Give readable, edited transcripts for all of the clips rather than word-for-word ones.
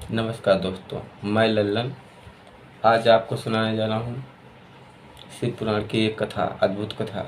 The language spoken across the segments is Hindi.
नमस्कार दोस्तों, मैं लल्लन आज आपको सुनाने जा रहा हूँ शिव पुराण की एक कथा, अद्भुत कथा,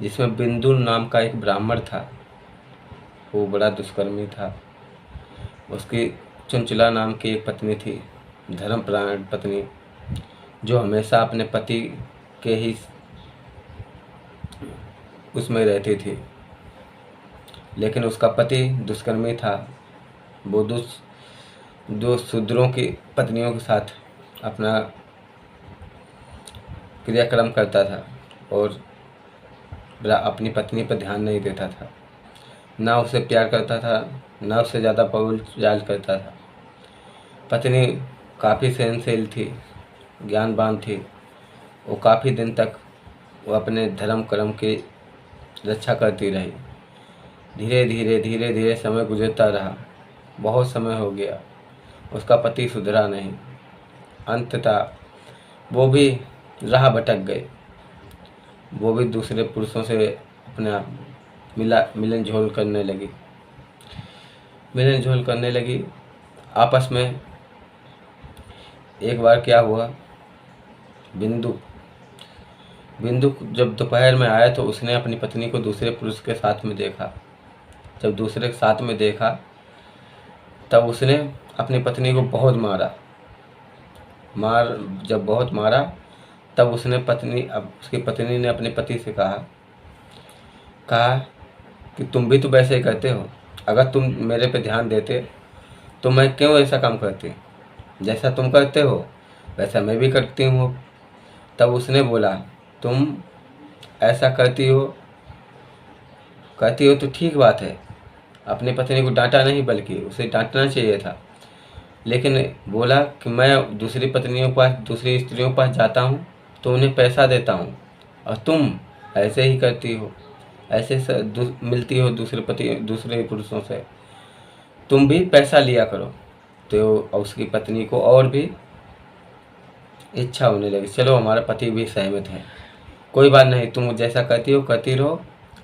जिसमें बिंदु नाम का एक ब्राह्मण था। वो बड़ा दुष्कर्मी था। उसकी चंचला नाम की एक पत्नी थी, धर्मपरायण पत्नी, जो हमेशा अपने पति के ही उसमें रहती थी। लेकिन उसका पति दुष्कर्मी था। वो दो शूद्रों की पत्नियों के साथ अपना क्रियाक्रम करता था और अपनी पत्नी पर ध्यान नहीं देता था। ना उसे प्यार करता था, ना उससे ज़्यादा बोल चाल करता था। पत्नी काफ़ी सहनशील थी, ज्ञानवान थी। वो काफ़ी दिन तक वो अपने धर्म कर्म की रक्षा करती रही। धीरे धीरे समय गुजरता रहा। बहुत समय हो गया, उसका पति सुधरा नहीं। अंततः वो भी राह भटक गए। वो भी दूसरे पुरुषों से अपना मिलन झोल करने लगी। आपस में एक बार क्या हुआ, बिंदु जब दोपहर में आया तो उसने अपनी पत्नी को दूसरे पुरुष के साथ में देखा। जब दूसरे के साथ में देखा तब उसने अपनी पत्नी को बहुत जब बहुत मारा तब उसकी पत्नी ने अपने पति से कहा कि तुम भी तो वैसे ही करते हो। अगर तुम मेरे पे ध्यान देते तो मैं क्यों ऐसा काम करती। जैसा तुम करते हो वैसा मैं भी करती हूँ। तब उसने बोला, तुम ऐसा करती हो तो ठीक बात है। अपनी पत्नी को डांटा नहीं, बल्कि उसे डांटना चाहिए था। लेकिन बोला कि मैं दूसरी स्त्रियों के पास जाता हूँ तो उन्हें पैसा देता हूँ, और तुम ऐसे ही करती हो, मिलती हो दूसरे पुरुषों से। तुम भी पैसा लिया करो। तो उसकी पत्नी को और भी इच्छा होने लगी, चलो हमारा पति भी सहमत है, कोई बात नहीं, तुम जैसा करती हो करती रहो,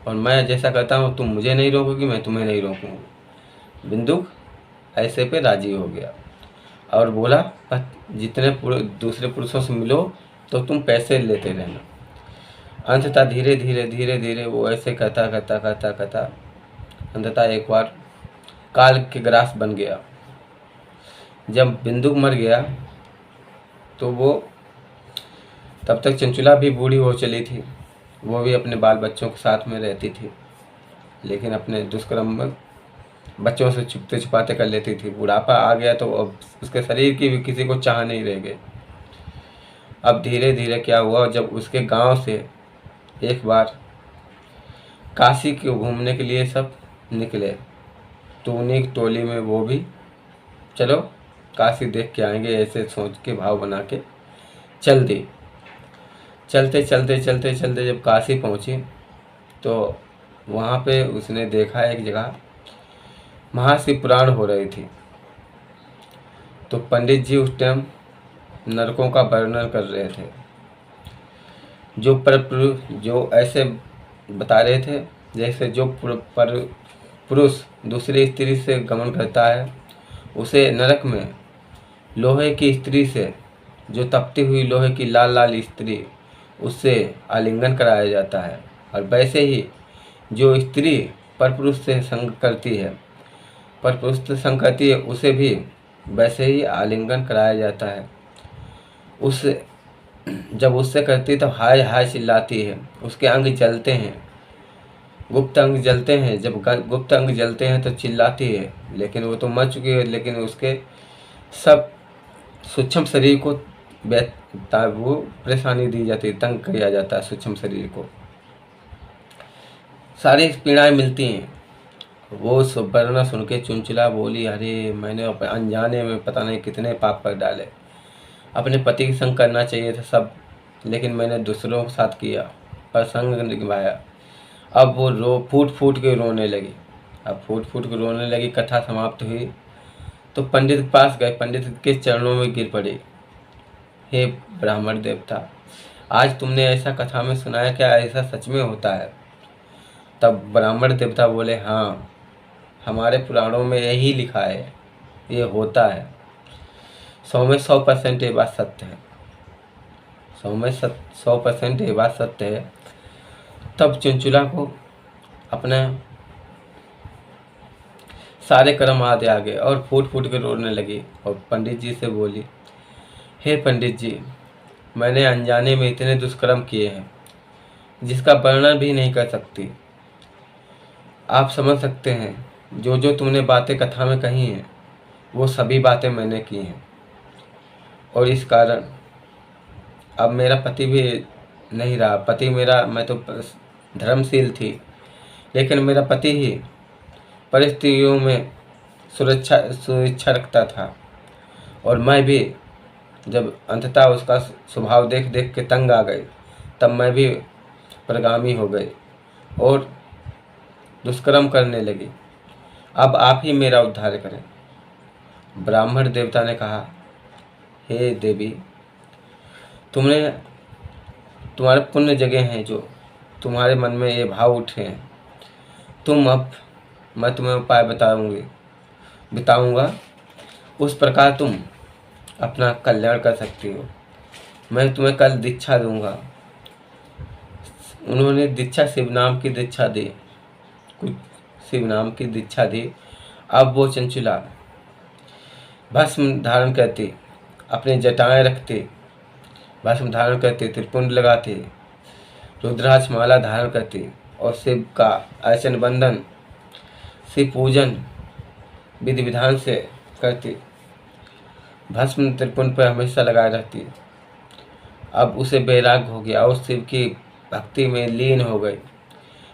और मैं जैसा करता हूँ तुम मुझे नहीं रोकोगी, मैं तुम्हें नहीं रोकूंगी। बिंदु ऐसे पे राजी हो गया और बोला, जितने दूसरे पुरुषों से मिलो तो तुम पैसे लेते रहना। अंततः धीरे धीरे वो ऐसे करता अंततः एक बार काल के ग्रास बन गया। जब बिंदु मर गया तो वो तब तक चंचला भी बूढ़ी हो चली थी। वो भी अपने बाल बच्चों के साथ में रहती थी, लेकिन अपने दुष्कर्म में बच्चों से छुपते छुपाते कर लेती थी। बुढ़ापा आ गया तो अब उसके शरीर की भी किसी को चाह नहीं रह गई। अब धीरे धीरे क्या हुआ, जब उसके गांव से एक बार काशी के घूमने के लिए सब निकले तो उन्हीं की टोली में वो भी, चलो काशी देख के आएंगे, ऐसे सोच के भाव बना के चल दी। चलते जब काशी पहुंची तो वहाँ पे उसने देखा एक जगह महाशिवपुराण हो रही थी। तो पंडित जी उस टाइम नरकों का वर्णन कर रहे थे। जो ऐसे बता रहे थे जैसे जो पुरुष दूसरी स्त्री से गमन करता है, उसे नरक में लोहे की स्त्री से, जो तपती हुई लोहे की लाल लाल स्त्री, उससे आलिंगन कराया जाता है। और वैसे ही जो स्त्री परपुरुष से संग करती है, उसे भी वैसे ही आलिंगन कराया जाता है। जब उससे करती तो हाय हाय चिल्लाती है, उसके अंग जलते हैं, गुप्त अंग जलते हैं। जब गुप्त अंग जलते हैं तो चिल्लाती है, लेकिन वो तो मर चुकी है। लेकिन उसके सब सूक्ष्म शरीर को वो परेशानी दी जाती है, तंग किया जाता है। सूक्ष्म शरीर को सारी पीड़ाएं मिलती हैं। वो सब वर्णन सुन के चुंचला बोली, अरे मैंने अनजाने में पता नहीं कितने पाप कर डाले। अपने पति के संग करना चाहिए था सब, लेकिन मैंने दूसरों के साथ किया और संग निभाया। अब वो फूट फूट के रोने लगी। कथा समाप्त हुई तो पंडित के पास गए, पंडित के चरणों में गिर पड़ी। हे ब्राह्मण देवता, आज तुमने ऐसा कथा में सुनाया, क्या ऐसा सच में होता है? तब ब्राह्मण देवता बोले, हाँ, हमारे पुराणों में यही लिखा है, ये होता है। 100% ये बात सत्य है। 100% ये बात सत्य है। तब चंचुला को अपना सारे कर्म याद आ गए और फूट फूट के रोने लगी और पंडित जी से बोली, हे पंडित जी, मैंने अनजाने में इतने दुष्कर्म किए हैं जिसका वर्णन भी नहीं कर सकती। आप समझ सकते हैं, जो जो तुमने बातें कथा में कही हैं वो सभी बातें मैंने की हैं, और इस कारण अब मेरा पति भी नहीं रहा। पति मेरा, मैं तो धर्मशील थी, लेकिन मेरा पति ही परिस्थितियों में सुरक्षा रखता था, और मैं भी जब अंततः उसका स्वभाव देख देख के तंग आ गई, तब मैं भी प्रगामी हो गई और दुष्कर्म करने लगी। अब आप ही मेरा उद्धार करें। ब्राह्मण देवता ने कहा, हे देवी, तुम्हारे पुण्य जगह हैं, जो तुम्हारे मन में ये भाव उठे हैं, मैं तुम्हें उपाय बताऊंगा, उस प्रकार तुम अपना कल्याण कर सकती हो। मैं तुम्हें कल दीक्षा दूंगा। उन्होंने दीक्षा शिव नाम की दीक्षा दी। अब वो चंचुला भस्म धारण करती, अपनी जटाएं रखती, भस्म धारण करती, त्रिपुंड लगाती, रुद्राक्ष माला धारण करती और शिव का अर्चन बंधन, शिव पूजन विधि विधान से करती। भस्म त्रिपुंड पर हमेशा लगाए रहती। अब उसे वैराग्य हो गया और शिव की भक्ति में लीन हो गई।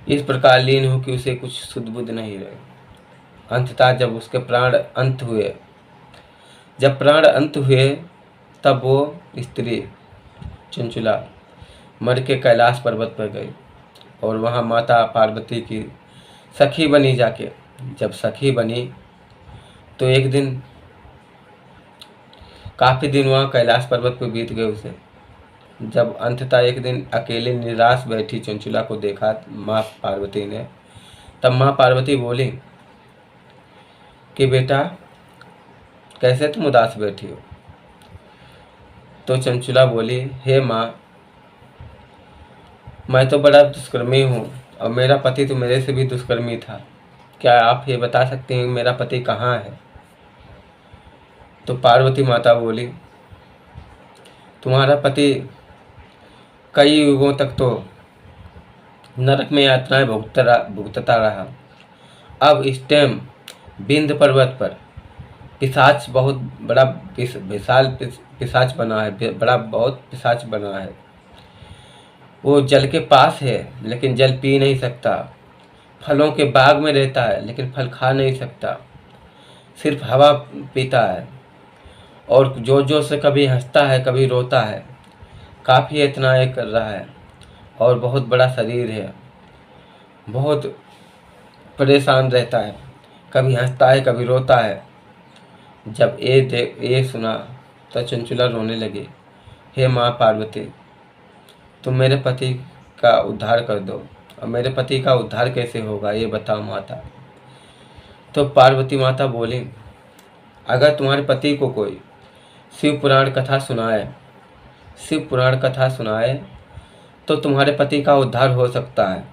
इस प्रकार लीन हो कि उसे कुछ सुध बुध नहीं रहे। अंततः जब उसके प्राण अंत हुए, तब वो स्त्री चंचुला मर के कैलाश पर्वत पर गई और वहाँ माता पार्वती की सखी बनी जाके। जब सखी बनी तो एक दिन, काफ़ी दिन वहाँ कैलाश पर्वत पर बीत गए उसे। जब अंततः एक दिन अकेले निराश बैठी चंचुला को देखा माँ पार्वती ने, तब माँ पार्वती बोली कि बेटा, कैसे तुम उदास बैठी हो? तो चंचुला बोली, हे माँ, मैं तो बड़ा दुष्कर्मी हूँ और मेरा पति तो मेरे से भी दुष्कर्मी था। क्या आप ये बता सकते हैं मेरा पति कहाँ है? तो पार्वती माता बोली, तुम्हारा पति कई युगों तक तो नरक में यातनाएं भुगतता रहा। अब इस टाइम विंध्य पर्वत पर पिशाच, बहुत बड़ा विशाल पिशाच बना है, बहुत पिशाच बना है। वो जल के पास है लेकिन जल पी नहीं सकता, फलों के बाग में रहता है लेकिन फल खा नहीं सकता, सिर्फ हवा पीता है, और जोर जोर से कभी हंसता है कभी रोता है, काफ़ी यातनाएं कर रहा है और बहुत बड़ा शरीर है, बहुत परेशान रहता है, कभी हंसता है कभी रोता है। जब ये सुना तो चंचुला रोने लगी, हे माँ पार्वती, तुम मेरे पति का उद्धार कर दो। और मेरे पति का उद्धार कैसे होगा ये बताओ माता। तो पार्वती माता बोली, अगर तुम्हारे पति को कोई शिव पुराण कथा सुनाए तो तुम्हारे पति का उद्धार हो सकता है,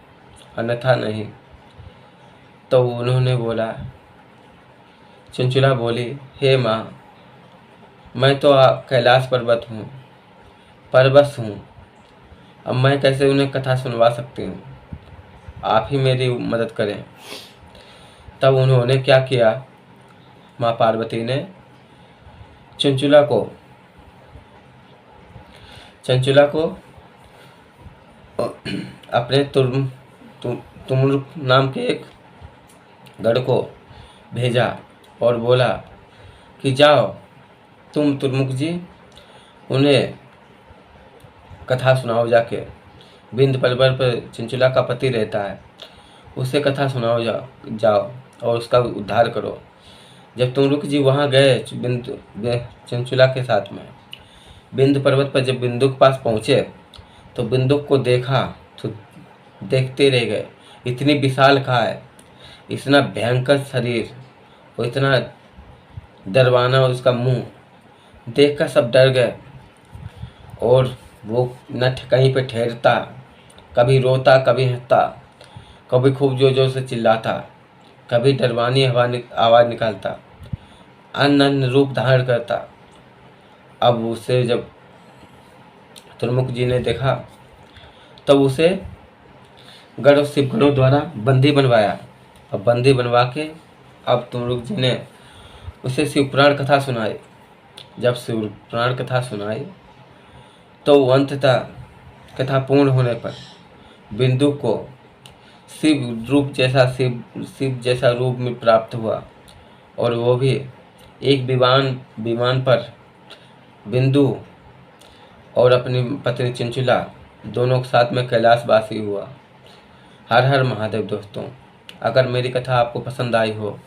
अन्यथा नहीं। तो उन्होंने बोला, चंचुला बोली, हे माँ, मैं तो कैलाश पर्वत हूँ, परबस हूँ, अब मैं कैसे उन्हें कथा सुनवा सकती हूँ? आप ही मेरी मदद करें। तब उन्होंने क्या किया, माँ पार्वती ने चंचुला को अपने तुमुल नाम के एक गढ़ को भेजा और बोला कि जाओ तुम तुर्मुख जी, उन्हें कथा सुनाओ, जाके विंध्य पर्वत पर चंचुला का पति रहता है, उसे कथा सुनाओ जाओ और उसका उद्धार करो। जब तुर्मुख जी वहाँ गए चंचुला के साथ में विंध्य पर्वत पर, जब बिंदु के पास पहुँचे तो बिंदु को देखा तो देखते रह गए। इतनी विशाल काय, इतना भयंकर शरीर और इतना डरवाना उसका मुंह देखकर सब डर गए और वो न कहीं पे ठहरता, कभी रोता, कभी हंसता, कभी खूब जोर जोर से चिल्लाता, कभी डरवानी आवाज़ निकालता, अन्य अन्य रूप धारण करता। अब उसे जब तुर्मुख जी ने देखा तब उसे गढ़ और शिवगणों द्वारा बंदी बनवाया और बंदी बनवा के अब तुर्मुख जी ने उसे शिवपुराण कथा सुनाई। जब शिवपुराण कथा सुनाई तो अंततः कथा पूर्ण होने पर बिंदु को शिव जैसा रूप में प्राप्त हुआ और वो भी एक विमान पर बिंदु और अपनी पत्नी चंचुला दोनों के साथ में कैलाशवासी हुआ। हर हर महादेव दोस्तों, अगर मेरी कथा आपको पसंद आई हो,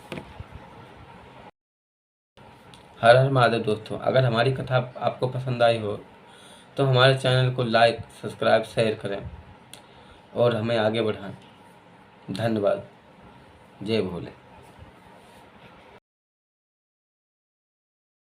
हर हर महादेव दोस्तों, अगर हमारी कथा आपको पसंद आई हो तो हमारे चैनल को लाइक, सब्सक्राइब, शेयर करें और हमें आगे बढ़ाएं। धन्यवाद। जय भोले।